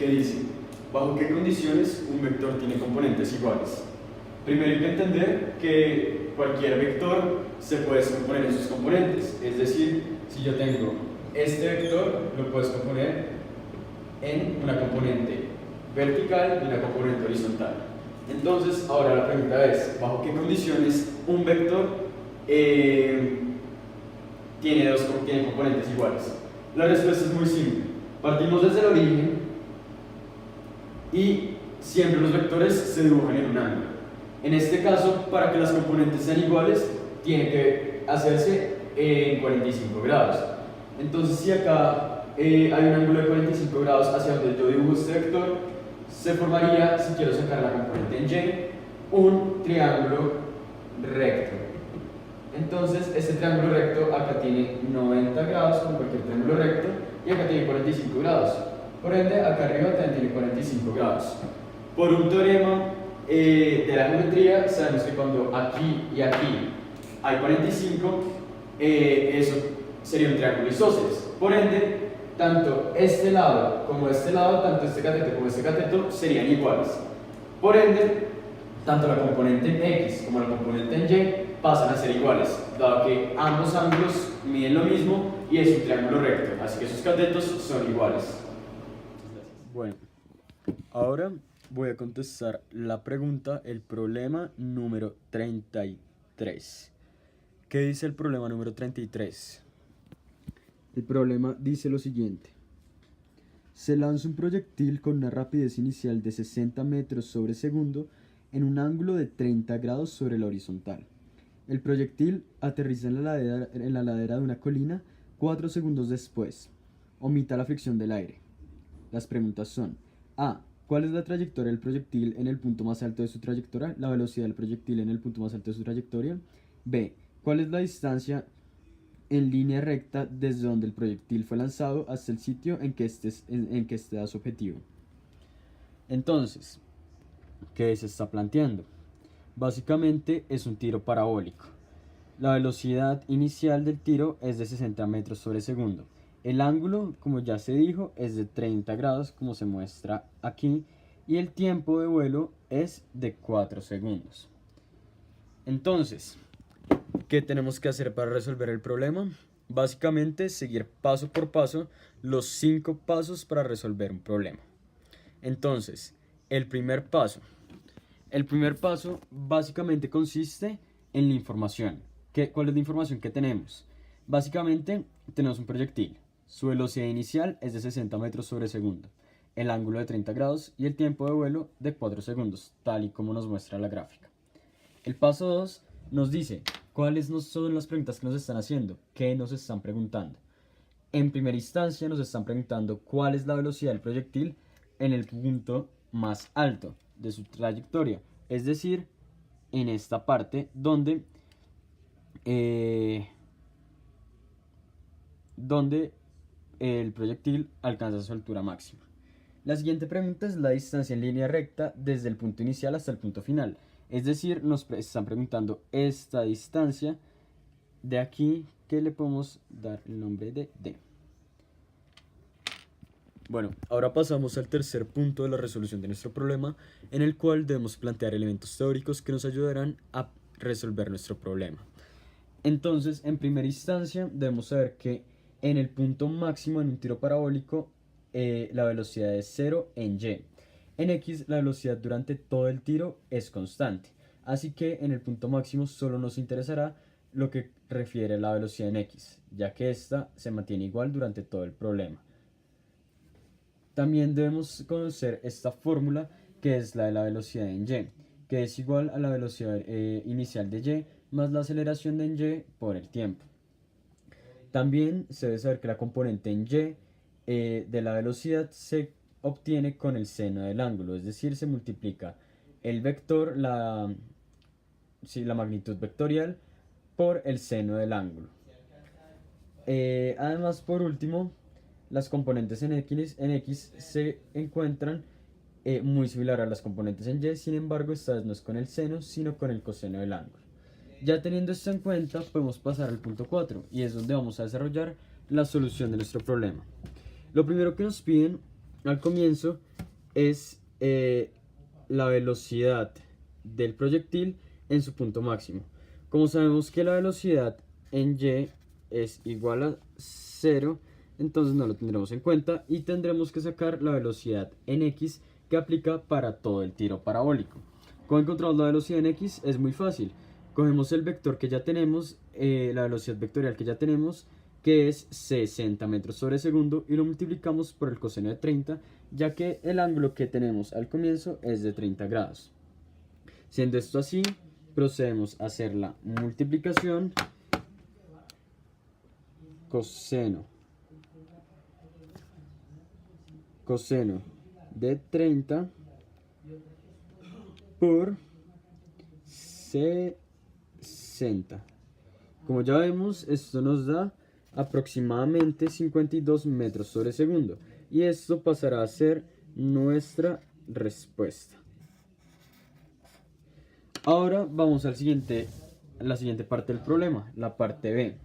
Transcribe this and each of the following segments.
que dice, ¿bajo qué condiciones un vector tiene componentes iguales? Primero hay que entender que cualquier vector se puede descomponer en sus componentes, es decir, si yo tengo este vector, lo puedo descomponer en una componente vertical y una componente horizontal. Entonces, ahora la pregunta es, ¿bajo qué condiciones un vector tiene componentes iguales? La respuesta es muy simple. Partimos desde el origen y siempre los vectores se dibujan en un ángulo. En este caso, para que las componentes sean iguales, tiene que hacerse en 45 grados. Entonces, si acá hay un ángulo de 45 grados hacia donde yo dibujo este vector, se formaría, si quiero sacar la componente en y, un triángulo recto. Entonces, este triángulo recto acá tiene 90 grados, como cualquier triángulo recto, y acá tiene 45 grados. Por ende, acá arriba también tiene 45 grados. Por un teorema de la geometría, sabemos que cuando aquí y aquí hay 45, eso sería un triángulo isósceles. Por ende, tanto este lado como este lado, tanto este cateto como este cateto, serían iguales. Por ende, tanto la componente en X como la componente en Y pasan a ser iguales, dado que ambos ángulos miden lo mismo y es un triángulo recto, así que sus catetos son iguales. Bueno, ahora voy a contestar la pregunta, el problema número 33. ¿Qué dice el problema número 33? El problema dice lo siguiente. Se lanza un proyectil con una rapidez inicial de 60 metros sobre segundo en un ángulo de 30 grados sobre la horizontal. El proyectil aterriza en la ladera de una colina 4 segundos después. Omita la fricción del aire. Las preguntas son: A. ¿Cuál es la trayectoria del proyectil en el punto más alto de su trayectoria? La velocidad del proyectil en el punto más alto de su trayectoria. B. ¿Cuál es la distancia en línea recta desde donde el proyectil fue lanzado hasta el sitio en que esté su objetivo? Entonces, ¿qué se está planteando? Básicamente es un tiro parabólico. La velocidad inicial del tiro es de 60 metros sobre segundo. El ángulo, como ya se dijo, es de 30 grados, como se muestra aquí, y el tiempo de vuelo es de 4 segundos. Entonces, ¿qué tenemos que hacer para resolver el problema? Básicamente, seguir paso por paso los 5 pasos para resolver un problema. Entonces, el primer paso básicamente consiste en la información. ¿Cuál es la información que tenemos? Básicamente tenemos un proyectil. Su velocidad inicial es de 60 metros sobre segundo, el ángulo de 30 grados y el tiempo de vuelo de 4 segundos, tal y como nos muestra la gráfica. El paso 2 nos dice cuáles son las preguntas que nos están haciendo, qué nos están preguntando. En primera instancia nos están preguntando cuál es la velocidad del proyectil en el punto más alto de su trayectoria, es decir, en esta parte donde el proyectil alcanza su altura máxima. La siguiente pregunta es la distancia en línea recta desde el punto inicial hasta el punto final, es decir, nos están preguntando esta distancia de aquí, que le podemos dar el nombre de D. Bueno, ahora pasamos al tercer punto de la resolución de nuestro problema, en el cual debemos plantear elementos teóricos que nos ayudarán a resolver nuestro problema. Entonces, en primera instancia, debemos saber que en el punto máximo en un tiro parabólico, la velocidad es 0 en Y. En X, la velocidad durante todo el tiro es constante. Así que en el punto máximo solo nos interesará lo que refiere a la velocidad en X, ya que esta se mantiene igual durante todo el problema. También debemos conocer esta fórmula, que es la de la velocidad en Y, que es igual a la velocidad inicial de Y más la aceleración de Y por el tiempo. También se debe saber que la componente en Y de la velocidad se obtiene con el seno del ángulo, es decir, se multiplica el vector, la magnitud vectorial, por el seno del ángulo. Además, por último, las componentes en X se encuentran muy similar a las componentes en Y, sin embargo, esta vez no es con el seno, sino con el coseno del ángulo. Ya teniendo esto en cuenta, podemos pasar al punto 4, y es donde vamos a desarrollar la solución de nuestro problema. Lo primero que nos piden al comienzo es la velocidad del proyectil en su punto máximo. Como sabemos que la velocidad en y es igual a 0, entonces no lo tendremos en cuenta y tendremos que sacar la velocidad en x que aplica para todo el tiro parabólico. ¿Cómo encontramos la velocidad en x? Es muy fácil. Cogemos el vector que ya tenemos, la velocidad vectorial que ya tenemos, que es 60 metros sobre segundo, y lo multiplicamos por el coseno de 30, ya que el ángulo que tenemos al comienzo es de 30 grados. Siendo esto así, procedemos a hacer la multiplicación coseno de 30 por 60. Como ya vemos, esto nos da aproximadamente 52 metros sobre segundo, y esto pasará a ser nuestra respuesta. Ahora vamos a la siguiente parte del problema, la parte B.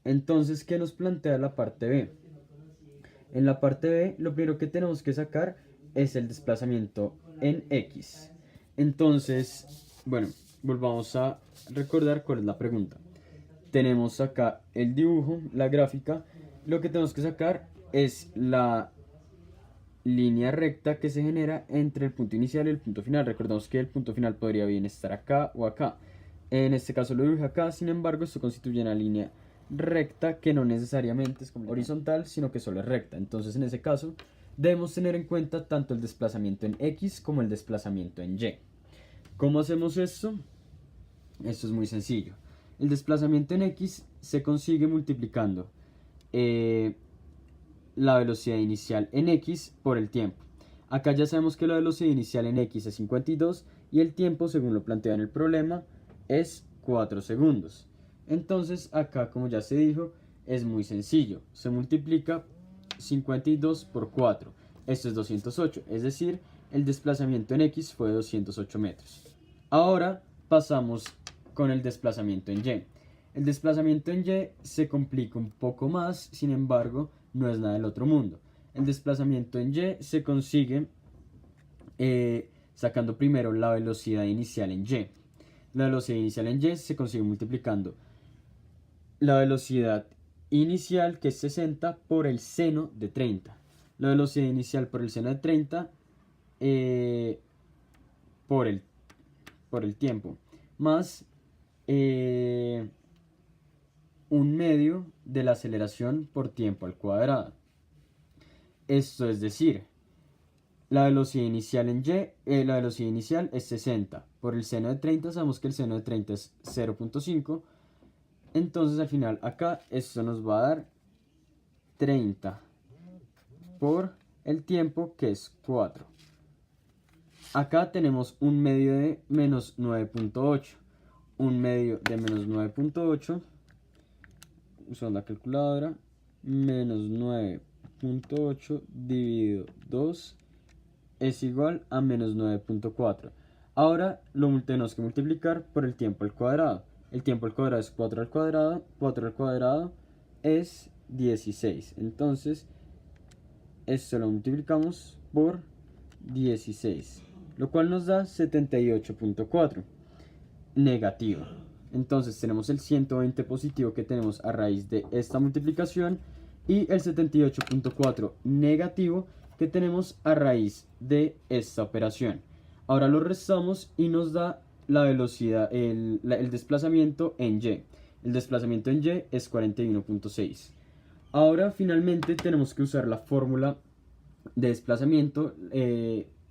Entonces, ¿qué nos plantea la parte B? En la parte B, lo primero que tenemos que sacar es el desplazamiento en X. Entonces, bueno, volvamos a recordar cuál es la pregunta. Tenemos acá el dibujo, la gráfica. Lo que tenemos que sacar es la línea recta que se genera entre el punto inicial y el punto final. Recordemos que el punto final podría bien estar acá o acá. En este caso lo dibujé acá, sin embargo, esto constituye una línea recta que no necesariamente es como horizontal, sino que solo es recta. Entonces, en ese caso, debemos tener en cuenta tanto el desplazamiento en X como el desplazamiento en Y. ¿Cómo hacemos esto? Esto es muy sencillo. El desplazamiento en X se consigue multiplicando la velocidad inicial en X por el tiempo. Acá ya sabemos que la velocidad inicial en X es 52 y el tiempo, según lo plantea en el problema, es 4 segundos. Entonces acá, como ya se dijo, es muy sencillo. Se multiplica 52 por 4. Esto es 208, es decir, el desplazamiento en X fue 208 metros. Ahora pasamos con el desplazamiento en Y. El desplazamiento en Y se complica un poco más, sin embargo, no es nada del otro mundo. El desplazamiento en Y se consigue sacando primero la velocidad inicial en Y. La velocidad inicial en Y se consigue multiplicando la velocidad inicial, que es 60, por el seno de 30. La velocidad inicial por el seno de 30 por el tiempo, más 1/2 de la aceleración por tiempo al cuadrado. Esto es decir, la velocidad inicial en Y, la velocidad inicial es 60. Por el seno de 30 sabemos que el seno de 30 es 0.5. Entonces al final acá esto nos va a dar 30 por el tiempo, que es 4. Acá tenemos 1/2 de menos 9.8. 1/2 de menos 9.8. Usando la calculadora. Menos 9.8 dividido 2 es igual a menos 9.4. Ahora lo tenemos que multiplicar por el tiempo al cuadrado. El tiempo al cuadrado es 4 al cuadrado. 4 al cuadrado es 16. Entonces, esto lo multiplicamos por 16, lo cual nos da 78.4 negativo. Entonces tenemos el 120 positivo que tenemos a raíz de esta multiplicación y el 78.4 negativo que tenemos a raíz de esta operación. Ahora lo restamos y nos da la velocidad, el desplazamiento en Y. El desplazamiento en Y es 41.6. Ahora finalmente tenemos que usar la fórmula de desplazamiento,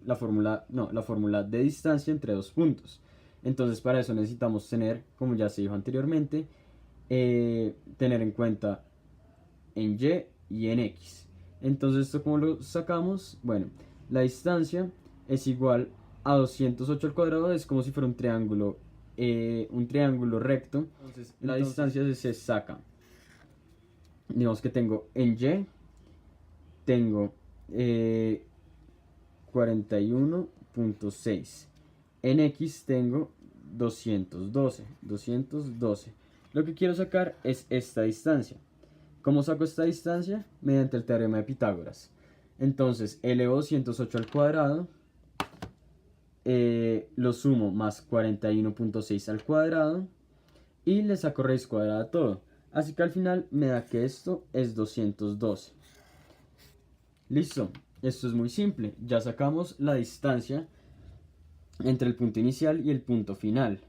la fórmula de distancia entre dos puntos. Entonces para eso necesitamos tener, como ya se dijo anteriormente, tener en cuenta en Y y en X. Entonces esto, ¿cómo lo sacamos? Bueno, la distancia es igual a 208 al cuadrado, es como si fuera un triángulo recto. Entonces la distancia se saca. Digamos que tengo en Y, tengo 41.6. En X tengo 212. Lo que quiero sacar es esta distancia. ¿Cómo saco esta distancia? Mediante el teorema de Pitágoras. Entonces, elevo 208 al cuadrado, lo sumo más 41.6 al cuadrado y le saco raíz cuadrada a todo. Así que al final me da que esto es 212. Listo, esto es muy simple. Ya sacamos la distancia entre el punto inicial y el punto final.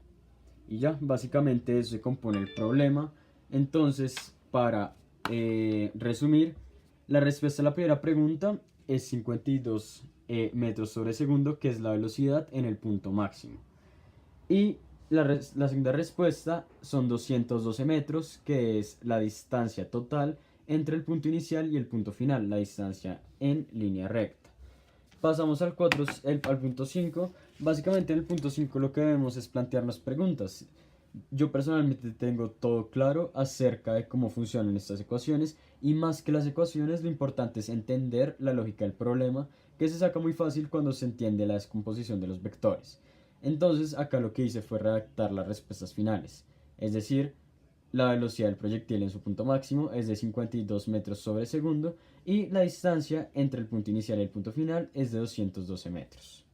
Y ya, básicamente eso se compone el problema. Entonces, para resumir, la respuesta a la primera pregunta es 52 metros sobre segundo, que es la velocidad en el punto máximo. Y la segunda respuesta son 212 metros, que es la distancia total entre el punto inicial y el punto final, la distancia en línea recta. Pasamos al punto 5. Básicamente en el punto 5 lo que debemos es plantearnos preguntas. Yo personalmente tengo todo claro acerca de cómo funcionan estas ecuaciones, y más que las ecuaciones lo importante es entender la lógica del problema, que se saca muy fácil cuando se entiende la descomposición de los vectores. Entonces acá lo que hice fue redactar las respuestas finales, es decir, la velocidad del proyectil en su punto máximo es de 52 metros sobre segundo y la distancia entre el punto inicial y el punto final es de 212 metros.